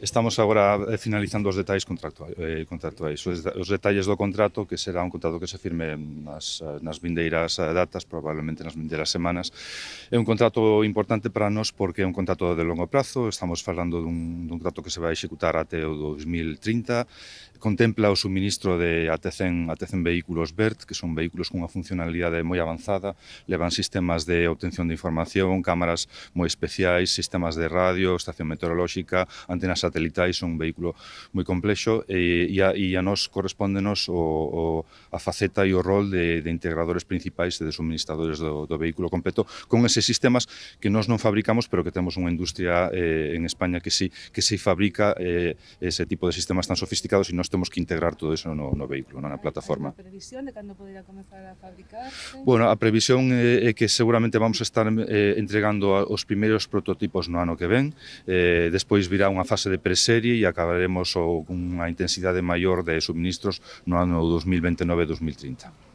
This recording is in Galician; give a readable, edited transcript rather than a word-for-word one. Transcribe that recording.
Estamos agora finalizando os detalles contractuais. Os detalles do contrato, que será un contrato que se firme nas vindeiras datas, probablemente nas vindeiras semanas. É un contrato importante para nós porque é un contrato de longo prazo, estamos falando dun contrato que se vai executar até o 2030, contempla o suministro de até 100 vehículos BERT, que son vehículos cunha funcionalidade moi avanzada, levan sistemas de obtención de información, cámaras moi especiais, sistemas de radio, estación meteorolóxica, antenas satelitais, son un vehículo moi complexo e a nós correspóndenos a faceta e o rol de integradores principais e de suministradores do vehículo completo con eses sistemas que nós non fabricamos, pero que temos unha industria en España que sí fabrica ese tipo de sistemas tan sofisticados e nós temos que integrar todo eso no vehículo, na plataforma. Hai unha previsión de cando poderá comezar a fabricarse? Bueno, a previsión é que seguramente vamos a estar entregando os primeiros prototipos no ano que ven, despois virá unha fase de preserie e acabaremos cunha intensidade maior de suministros no ano 2029-2030.